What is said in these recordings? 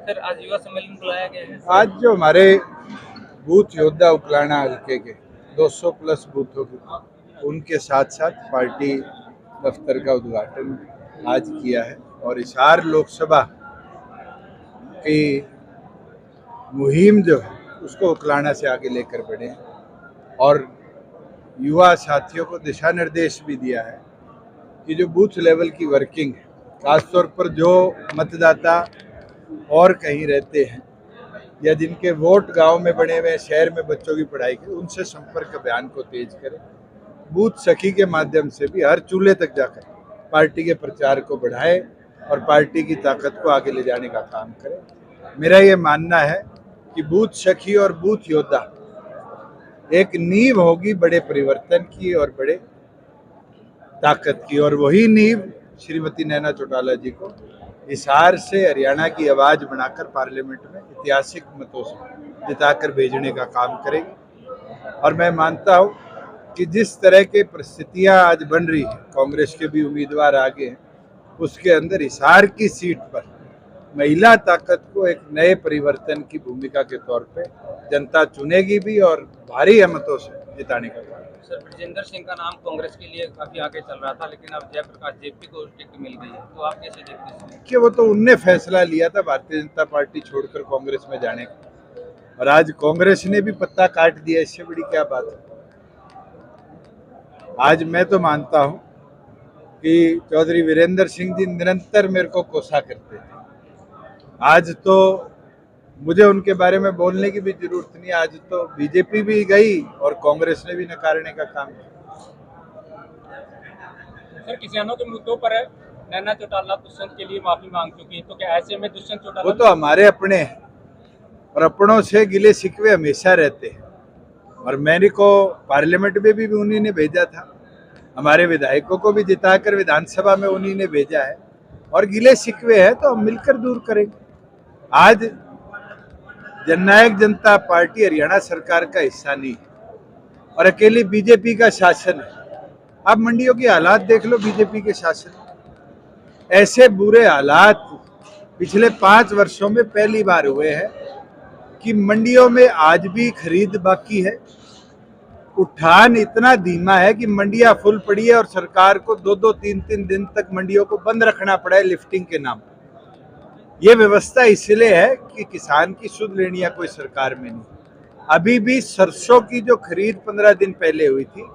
Sir आज युवा सम्मेलन बुलाया गया है। आज जो हमारे बूथ योद्धा उकलाना हल्के के 200 प्लस बूथों के उनके साथ साथ पार्टी दफ्तर का उद्घाटन आज किया है और हिसार लोकसभा की मुहिम जो है उसको उकलाना से आगे लेकर बढ़े हैं और युवा साथियों को दिशा निर्देश भी दिया है कि जो बूथ लेवल की वर्किंग है, खासतौर पर जो मतदाता और कहीं रहते हैं या जिनके वोट गांव में बने हुए शहर में बच्चों की पढ़ाई के, उनसे संपर्क अभियान को तेज करें। बूथ सखी के माध्यम से भी हर चूल्हे तक जाकर पार्टी के प्रचार को बढ़ाए और पार्टी की ताकत को आगे ले जाने का काम करें। मेरा ये मानना है कि बूथ सखी और बूथ योद्धा एक नींव होगी बड़े परिवर्तन की और बड़े ताकत की, और वही नींव श्रीमती नैना चौटाला जी को हिसार से हरियाणा की आवाज बनाकर पार्लियामेंट में ऐतिहासिक मतों से जिताकर भेजने का काम करेगी। और मैं मानता हूं कि जिस तरह के परिस्थितियां आज बन रही है, कांग्रेस के भी उम्मीदवार आगे हैं, उसके अंदर हिसार की सीट पर महिला ताकत को एक नए परिवर्तन की भूमिका के तौर पे जनता चुनेगी भी और भारी मतों से जिताने का काम। सर ब्रजेंद्र सिंह का नाम कांग्रेस के लिए काफी आगे चल रहा था, लेकिन अब जयप्रकाश जेपी को टिकट मिल गई है, तो आप कैसे देखते हैं? कि वो तो उनने फैसला लिया था भारतीय जनता पार्टी छोड़कर कांग्रेस में जाने का, और आज कांग्रेस ने भी पत्ता काट दिया, इससे बड़ी क्या बात है। आज मैं तो मानता हूं कि चौधरी वीरेंद्र सिंह जी निरंतर मेरे को कोसा करते थे। आज तो मुझे उनके बारे में बोलने की भी जरूरत नहीं, आज तो बीजेपी भी गई और कांग्रेस ने भी नकारने का काम किया। सर किसानों के मुद्दों पर नैना चौटाला दुष्यंत के लिए माफी मांग चुकी है, तो क्या ऐसे में दुष्यंत चौटाला वो तो हमारे अपने हैं और अपनों से गिले शिकवे हमेशा रहते हैं, और मैंने को पार्लियामेंट में भी उन्हीं ने भेजा था, हमारे विधायकों को भी जिताकर विधानसभा में उन्हीं ने भेजा है, और गिले शिकवे हैं तो हम मिलकर दूर करेंगे। आज जननायक जनता पार्टी हरियाणा सरकार का हिस्सा नहीं है और अकेली बीजेपी का शासन है। अब मंडियों की हालात देख लो, बीजेपी के शासन ऐसे बुरे हालात पिछले 5 वर्षों में पहली बार हुए हैं कि मंडियों में आज भी खरीद बाकी है। उठान इतना धीमा है कि मंडियां फुल पड़ी है और सरकार को 2-2, 3-3 दिन तक मंडियों को बंद रखना पड़ा है लिफ्टिंग के नाम पर। ये व्यवस्था इसलिए है कि किसान की सुध लेनिया कोई सरकार में नहीं। अभी भी सरसों की जो खरीद 15 दिन पहले हुई थी,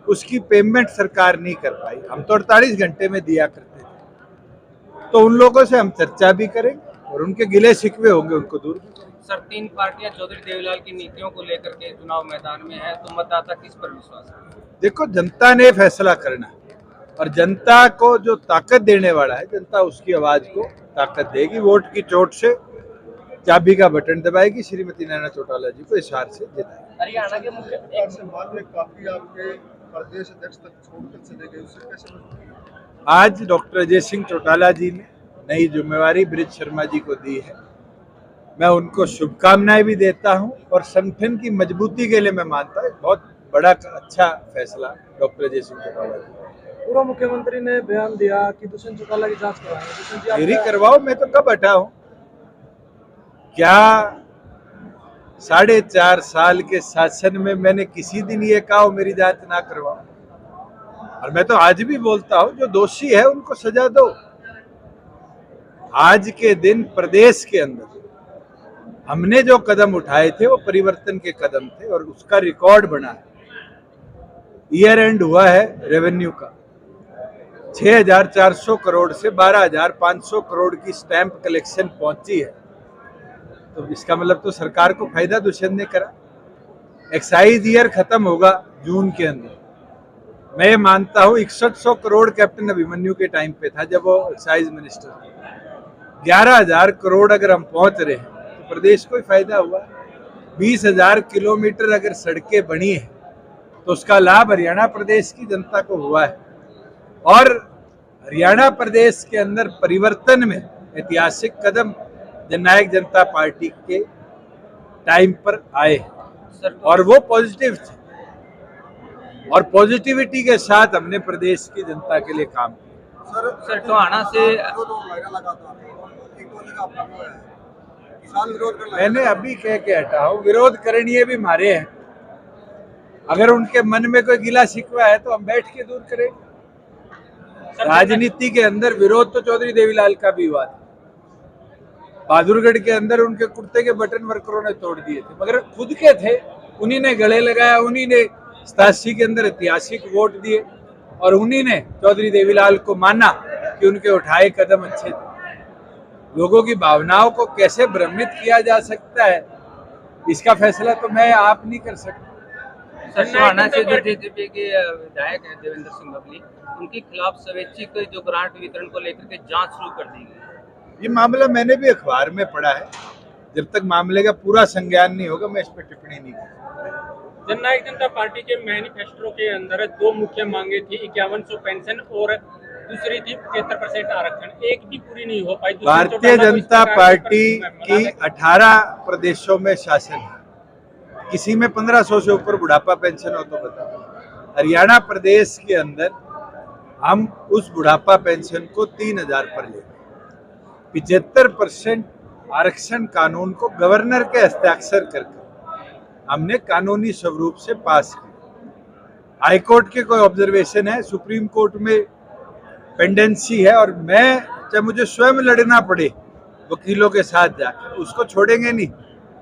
उसकी पेमेंट सरकार नहीं कर पाई। हम तो 48 घंटे में दिया करते थे। तो उन लोगों से हम चर्चा भी करेंगे और उनके गिले शिकवे होंगे उनको दूर भी करेंगे। सर 3 पार्टियां चौधरी देवीलाल की नीतियों को लेकर के चुनाव मैदान में है, तो मतदाता किस पर विश्वास है? देखो, जनता ने फैसला करना और जनता को जो ताकत देने वाला है, जनता उसकी आवाज को ताकत देगी। वोट की चोट से चाबी का बटन दबाएगी, श्रीमती नैना चौटाला जी को हिसार से जिताएगी। हरियाणा के मुख्य काफी आपके प्रदेश अध्यक्ष तक छोड़कर चले गए, उससे कैसे? आज डॉक्टर अजय सिंह चौटाला जी ने नई जिम्मेवारी ब्रिज शर्मा जी को दी है। मैं उनको शुभकामनाएं भी देता हूं और संगठन की मजबूती के लिए मैं मानता हूं बहुत बड़ा अच्छा फैसला डॉक्टर अजय सिंह चौटाला जी। पूर्व मुख्यमंत्री ने बयान दिया कि दुष्यंत चौटाला की जांच करवाएंगे। मेरी करवाओ, मैं तो कब हटा हूं? क्या 4.5 साल के शासन में मैंने किसी दिन ये कहा मेरी जांच ना करवाओ? और मैं तो आज भी बोलता हूं, जो दोषी है उनको सजा दो। आज के दिन प्रदेश के अंदर हमने जो कदम उठाए थे वो परिवर्तन के कदम थे और उसका रिकॉर्ड बना है। ईयर एंड हुआ है रेवेन्यू का 6,400 करोड़ से 12,500 करोड़ की स्टैंप कलेक्शन पहुंची है, तो इसका मतलब तो सरकार को फायदा दुष्यंत ने करा। एक्साइज ईयर खत्म होगा जून के अंदर। मैं ये मानता हूं 6100 करोड़ कैप्टन अभिमन्यु के टाइम पे था जब वो एक्साइज मिनिस्टर थे। 11,000 करोड़ अगर हम पहुंच रहे हैं तो प्रदेश को ही फायदा हुआ। 20,000 किलोमीटर अगर सड़कें बनी है तो उसका लाभ हरियाणा प्रदेश की जनता को हुआ है, और हरियाणा प्रदेश के अंदर परिवर्तन में ऐतिहासिक कदम जननायक जनता पार्टी के टाइम पर आए और वो पॉजिटिव थे, और पॉजिटिविटी के साथ हमने प्रदेश की जनता के लिए काम किया। सर टोहाना से साल विरोध कर मैंने अभी कह के हटा हूँ, विरोध करणीय भी मारे हैं। अगर उनके मन में कोई गिला शिकवा है तो हम बैठ के दूर करें। राजनीति के अंदर विरोध तो चौधरी देवीलाल का भी हुआ था। बहादुरगढ़ के अंदर उनके कुर्ते के बटन वर्करों ने तोड़ दिए थे, मगर खुद के थे, उन्हीं ने गले लगाया, उन्हीं ने 87 के अंदर ऐतिहासिक वोट दिए और उन्हीं ने चौधरी देवीलाल को माना कि उनके उठाए कदम अच्छे थे। लोगों की भावनाओं को कैसे भ्रमित किया जा सकता है, इसका फैसला तो मैं आप नहीं कर सकता। सचिवाना से जो जेजेपी के विधायक हैं देवेंद्र सिंह बबली, उनके खिलाफ स्वैच्छिक जो ग्रांट वितरण को लेकर के जांच शुरू कर दी गई। ये मामला मैंने भी अखबार में पढ़ा है। जब तक मामले का पूरा संज्ञान नहीं होगा मैं इस पर टिप्पणी नहीं करूंगा। जननायक जनता पार्टी के मैनिफेस्टो के अंदर दो मुख्य मांगे थी, 5100 पेंशन और दूसरी थी 75% आरक्षण। एक भी पूरी नहीं हो पाई। भारतीय जनता पार्टी की 18 प्रदेशों में शासन है, किसी में 1500 से ऊपर बुढ़ापा पेंशन हो तो बताओ। हरियाणा प्रदेश के अंदर हम उस बुढ़ापा पेंशन को 3000 पर ले गए। 75% आरक्षण कानून को गवर्नर के हस्ताक्षर करके हमने कानूनी स्वरूप से पास किया। हाई कोर्ट के कोई ऑब्जर्वेशन है, सुप्रीम कोर्ट में पेंडेंसी है और मैं चाहे मुझे स्वयं लड़ना पड़े वकीलों के साथ जाकर, उसको छोड़ेंगे नहीं।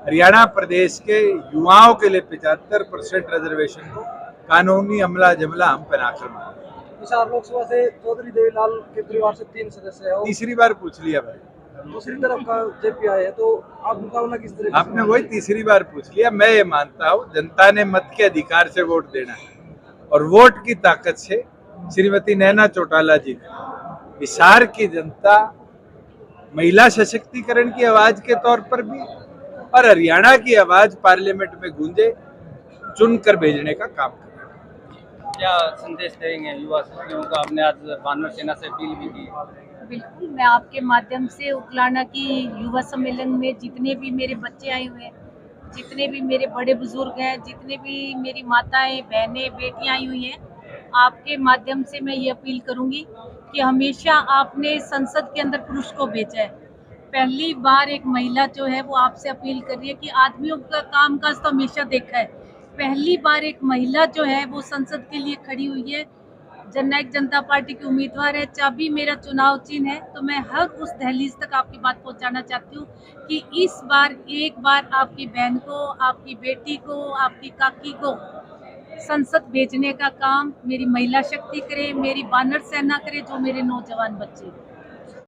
हरियाणा प्रदेश के युवाओं के लिए 75% रिजर्वेशन को कानूनी अमला जमला हम पहनाकर मांगे। हिसार लोकसभा से चौधरी देवीलाल के परिवार से 3 सदस्य है, तीसरी बार पूछ लिया भाई। दूसरी तरफ का जेपीआई है, तो आप मुकाबला किस तरह? आपने वही तीसरी बार पूछ लिया। मैं ये मानता हूँ जनता ने मत के अधिकार से वोट देना है और वोट की ताकत से श्रीमती नैना चौटाला जी ने हिसार की जनता महिला सशक्तिकरण की आवाज के तौर पर भी और हरियाणा की आवाज पार्लियामेंट में गूंजे चुनकर भेजने का काम किया। क्या संदेश देंगे युवा शक्तियों को? आपने आज वानर सेना से अपील भी की। बिल्कुल, मैं आपके माध्यम से उकलाना की युवा सम्मेलन में जितने भी मेरे बच्चे आए हुए हैं, जितने भी मेरे बड़े बुजुर्ग हैं, जितने भी मेरी माताएं, बहनें, बेटियां आई हुई हैं, आपके माध्यम से मैं ये अपील करूंगी कि हमेशा आपने संसद के अंदर पुरुष को भेजा है। पहली बार एक महिला जो है वो आपसे अपील कर रही है कि आदमियों का काम काज तो हमेशा देखा है, पहली बार एक महिला जो है वो संसद के लिए खड़ी हुई है। जननायक जनता पार्टी की उम्मीदवार है। चाबी मेरा चुनाव चिन्ह है, तो मैं हर उस दहलीज तक आपकी बात पहुंचाना चाहती हूँ कि इस बार एक बार आपकी बहन को, आपकी बेटी को, आपकी काकी को संसद भेजने का काम मेरी महिला शक्ति करे, मेरी वानर सेना करे, जो मेरे नौजवान बच्चे।